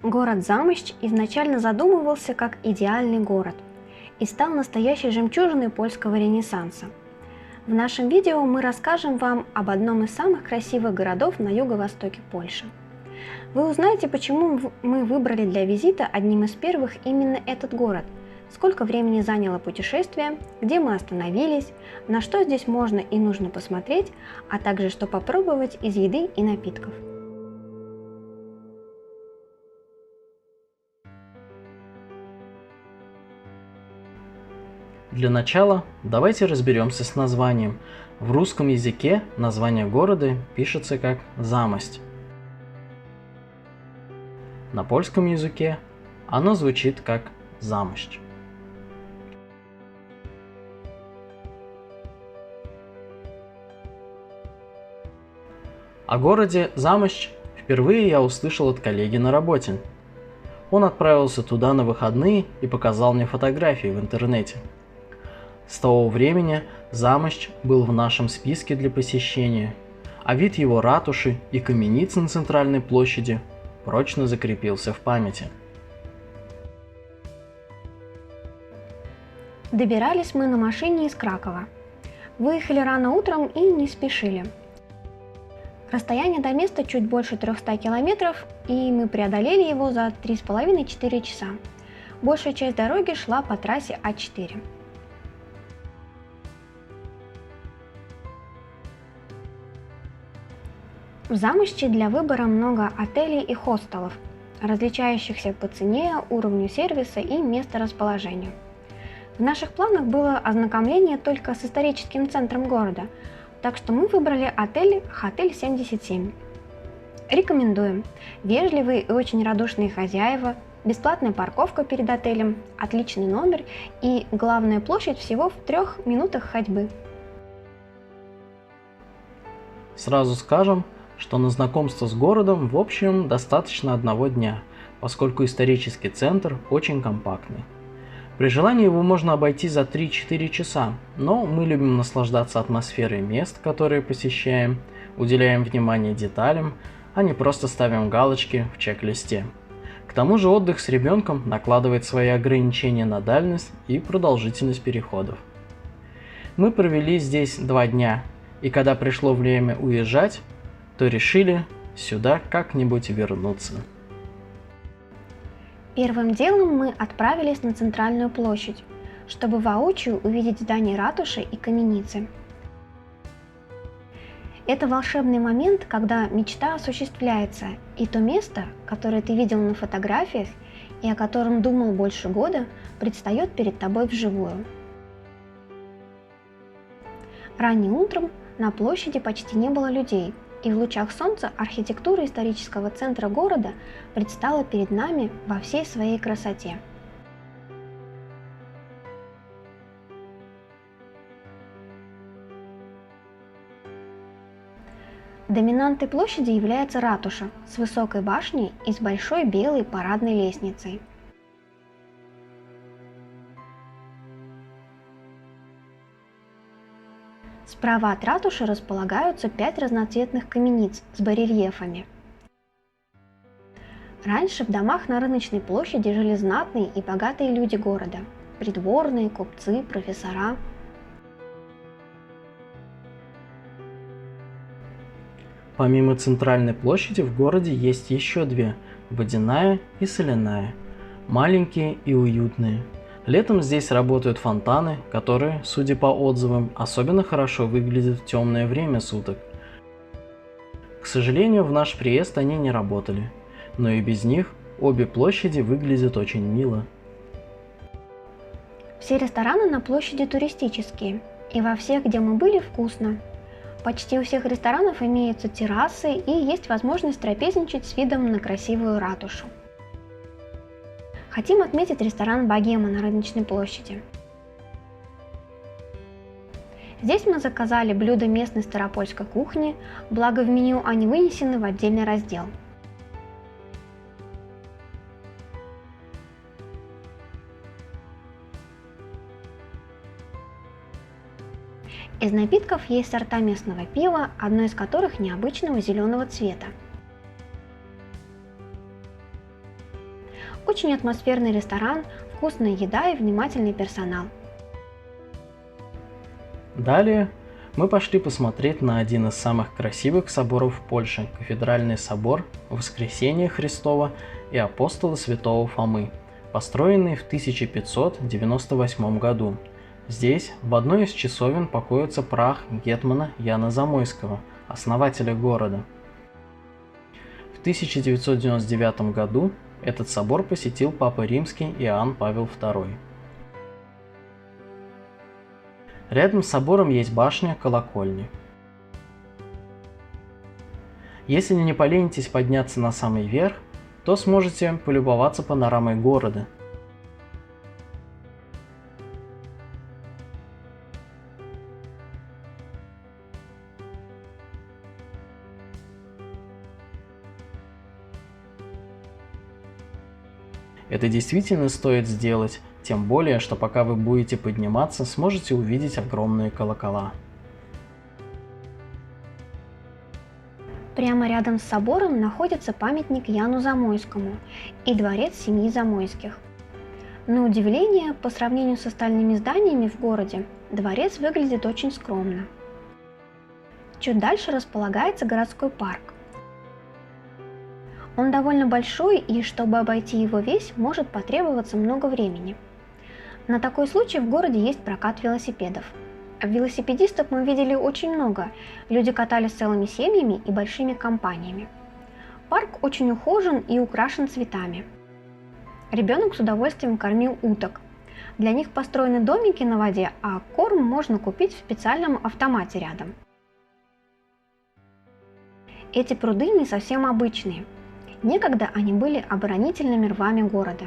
Город Замощ изначально задумывался как идеальный город и стал настоящей жемчужиной польского ренессанса. В нашем видео мы расскажем вам об одном из самых красивых городов на юго-востоке Польши. Вы узнаете, почему мы выбрали для визита одним из первых именно этот город, сколько времени заняло путешествие, где мы остановились, на что здесь можно и нужно посмотреть, а также что попробовать из еды и напитков. Для начала давайте разберемся с названием. В русском языке название города пишется как Замость. На польском языке оно звучит как Замощ. О городе Замощ впервые я услышал от коллеги на работе. Он отправился туда на выходные и показал мне фотографии в интернете. С того времени Замощ был в нашем списке для посещения, а вид его ратуши и камениц на центральной площади прочно закрепился в памяти. Добирались мы на машине из Кракова. Выехали рано утром и не спешили. Расстояние до места чуть больше 300 километров, и мы преодолели его за 3,5-4 часа. Большая часть дороги шла по трассе А4. В Замощи для выбора много отелей и хостелов, различающихся по цене, уровню сервиса и месторасположению. В наших планах было ознакомление только с историческим центром города, так что мы выбрали отель Хотель 77. Рекомендуем. Вежливые и очень радушные хозяева, бесплатная парковка перед отелем, отличный номер и главная площадь всего в 3 минутах ходьбы. Сразу скажем, что на знакомство с городом в общем достаточно одного дня, поскольку исторический центр очень компактный. При желании его можно обойти за 3-4 часа, но мы любим наслаждаться атмосферой мест, которые посещаем, уделяем внимание деталям, а не просто ставим галочки в чек-листе. К тому же отдых с ребенком накладывает свои ограничения на дальность и продолжительность переходов. Мы провели здесь 2 дня, и когда пришло время уезжать, то решили сюда как-нибудь вернуться. Первым делом мы отправились на центральную площадь, чтобы воочию увидеть здание ратуши и каменицы. Это волшебный момент, когда мечта осуществляется, и то место, которое ты видел на фотографиях и о котором думал больше года, предстает перед тобой вживую. Ранним утром на площади почти не было людей, и в лучах солнца архитектура исторического центра города предстала перед нами во всей своей красоте. Доминантой площади является ратуша с высокой башней и с большой белой парадной лестницей. Справа от ратуши располагаются 5 разноцветных камениц с барельефами. Раньше в домах на рыночной площади жили знатные и богатые люди города – придворные, купцы, профессора. Помимо центральной площади в городе есть еще 2 – водяная и соляная, маленькие и уютные. Летом здесь работают фонтаны, которые, судя по отзывам, особенно хорошо выглядят в темное время суток. К сожалению, в наш приезд они не работали, но и без них обе площади выглядят очень мило. Все рестораны на площади туристические, и во всех, где мы были, вкусно. Почти у всех ресторанов имеются террасы и есть возможность трапезничать с видом на красивую ратушу. Хотим отметить ресторан «Богема» на рыночной площади. Здесь мы заказали блюда местной старопольской кухни, благо в меню они вынесены в отдельный раздел. Из напитков есть сорта местного пива, одно из которых необычного зеленого цвета. Очень атмосферный ресторан, вкусная еда и внимательный персонал. Далее мы пошли посмотреть на один из самых красивых соборов в Польше – Кафедральный собор Воскресения Христова и Апостола Святого Фомы, построенный в 1598 году. Здесь в одной из часовен покоится прах гетмана Яна Замойского, основателя города. В 1999 году этот собор посетил Папа Римский Иоанн Павел II. Рядом с собором есть башня колокольни. Если не поленитесь подняться на самый верх, то сможете полюбоваться панорамой города. Это действительно стоит сделать, тем более, что пока вы будете подниматься, сможете увидеть огромные колокола. Прямо рядом с собором находится памятник Яну Замойскому и дворец семьи Замойских. На удивление, по сравнению с остальными зданиями в городе, дворец выглядит очень скромно. Чуть дальше располагается городской парк. Он довольно большой, и чтобы обойти его весь, может потребоваться много времени. На такой случай в городе есть прокат велосипедов. Велосипедистов мы видели очень много, люди катались целыми семьями и большими компаниями. Парк очень ухожен и украшен цветами. Ребенок с удовольствием кормил уток. Для них построены домики на воде, а корм можно купить в специальном автомате рядом. Эти пруды не совсем обычные. Некогда они были оборонительными рвами города.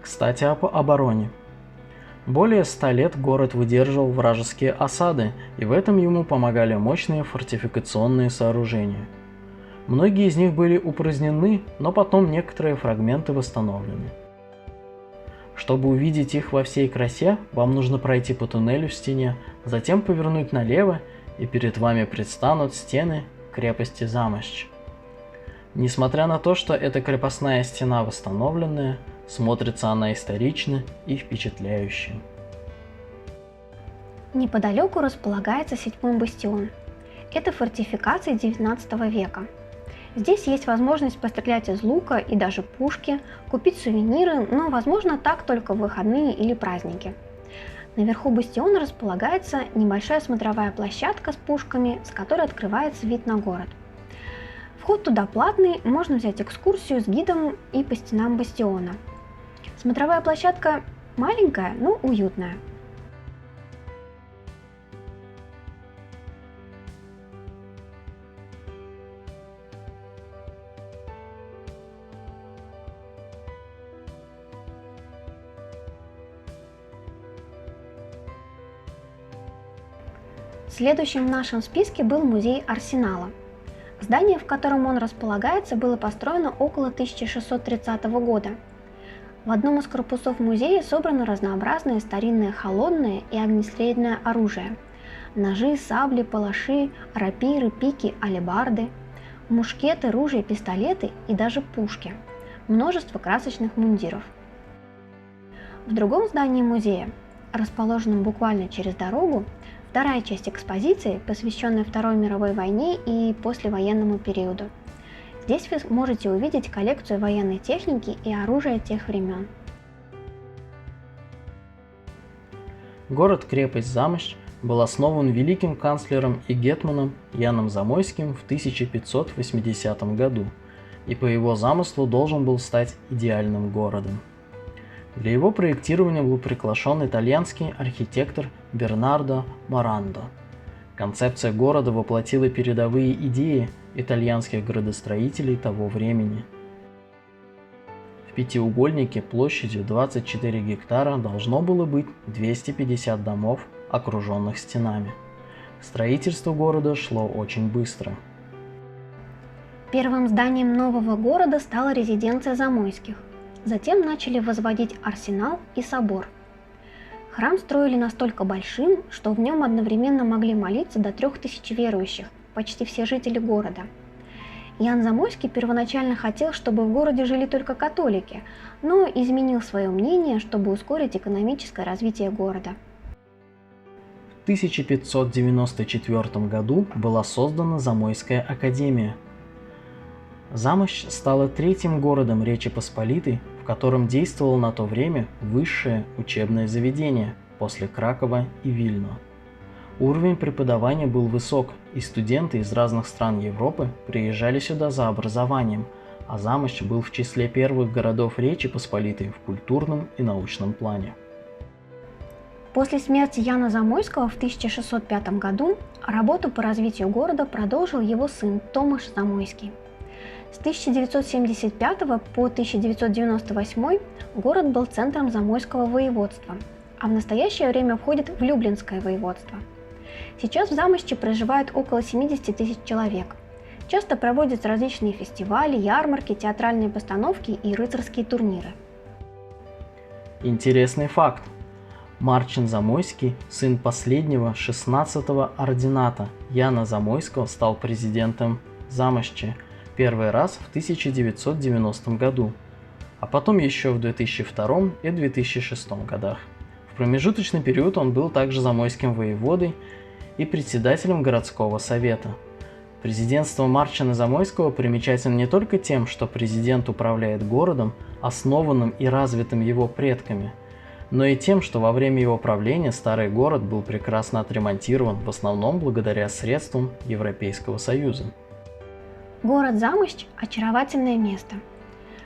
Кстати, об обороне. Более 100 лет город выдерживал вражеские осады, и в этом ему помогали мощные фортификационные сооружения. Многие из них были упразднены, но потом некоторые фрагменты восстановлены. Чтобы увидеть их во всей красе, вам нужно пройти по туннелю в стене, затем повернуть налево, и перед вами предстанут стены крепости Замощ. Несмотря на то, что эта крепостная стена восстановленная, смотрится она исторично и впечатляюще. Неподалеку располагается 7-й бастион. Это фортификация 19 века. Здесь есть возможность пострелять из лука и даже пушки, купить сувениры, но возможно так только в выходные или праздники. Наверху бастиона располагается небольшая смотровая площадка с пушками, с которой открывается вид на город. Вход туда платный, можно взять экскурсию с гидом и по стенам бастиона. Смотровая площадка маленькая, но уютная. Следующим в нашем списке был музей Арсенала. Здание, в котором он располагается, было построено около 1630 года. В одном из корпусов музея собрано разнообразное старинное холодное и огнестрельное оружие. Ножи, сабли, палаши, рапиры, пики, алебарды, мушкеты, ружья, пистолеты и даже пушки. Множество красочных мундиров. В другом здании музея, расположенном буквально через дорогу, вторая часть экспозиции, посвященная Второй мировой войне и послевоенному периоду. Здесь вы можете увидеть коллекцию военной техники и оружия тех времен. Город-крепость Замощ был основан великим канцлером и гетманом Яном Замойским в 1580 году и по его замыслу должен был стать идеальным городом. Для его проектирования был приглашен итальянский архитектор Бернардо Морандо. Концепция города воплотила передовые идеи итальянских градостроителей того времени. В пятиугольнике площадью 24 гектара должно было быть 250 домов, окруженных стенами. Строительство города шло очень быстро. Первым зданием нового города стала резиденция Замойских. Затем начали возводить арсенал и собор. Храм строили настолько большим, что в нем одновременно могли молиться до 3000 верующих, почти все жители города. Ян Замойский первоначально хотел, чтобы в городе жили только католики, но изменил свое мнение, чтобы ускорить экономическое развитие города. В 1594 году была создана Замойская академия. Замощ стала третьим городом Речи Посполитой, в котором действовало на то время высшее учебное заведение после Кракова и Вильно. Уровень преподавания был высок, и студенты из разных стран Европы приезжали сюда за образованием, а Замощ был в числе первых городов Речи Посполитой в культурном и научном плане. После смерти Яна Замойского в 1605 году работу по развитию города продолжил его сын Томаш Замойский. С 1975 по 1998 город был центром Замойского воеводства, а в настоящее время входит в Люблинское воеводство. Сейчас в Замоще проживает около 70 тысяч человек. Часто проводятся различные фестивали, ярмарки, театральные постановки и рыцарские турниры. Интересный факт. Марчин Замойский, сын последнего 16-го ордината Яна Замойского, стал президентом Замоща первый раз в 1990 году, а потом еще в 2002 и 2006 годах. В промежуточный период он был также замойским воеводой и председателем городского совета. Президентство Марчина Замойского примечательно не только тем, что президент управляет городом, основанным и развитым его предками, но и тем, что во время его правления старый город был прекрасно отремонтирован, в основном благодаря средствам Европейского Союза. Город Замощ – очаровательное место.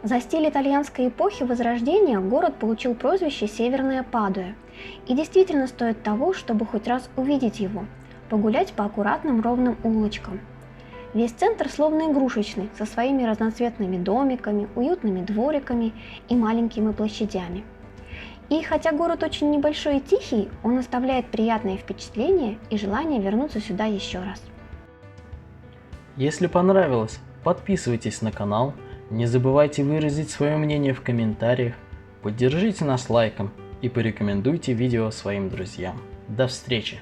За стиль итальянской эпохи Возрождения город получил прозвище «Северная Падуя» и действительно стоит того, чтобы хоть раз увидеть его, погулять по аккуратным ровным улочкам. Весь центр словно игрушечный, со своими разноцветными домиками, уютными двориками и маленькими площадями. И хотя город очень небольшой и тихий, он оставляет приятные впечатления и желание вернуться сюда еще раз. Если понравилось, подписывайтесь на канал, не забывайте выразить свое мнение в комментариях, поддержите нас лайком и порекомендуйте видео своим друзьям. До встречи!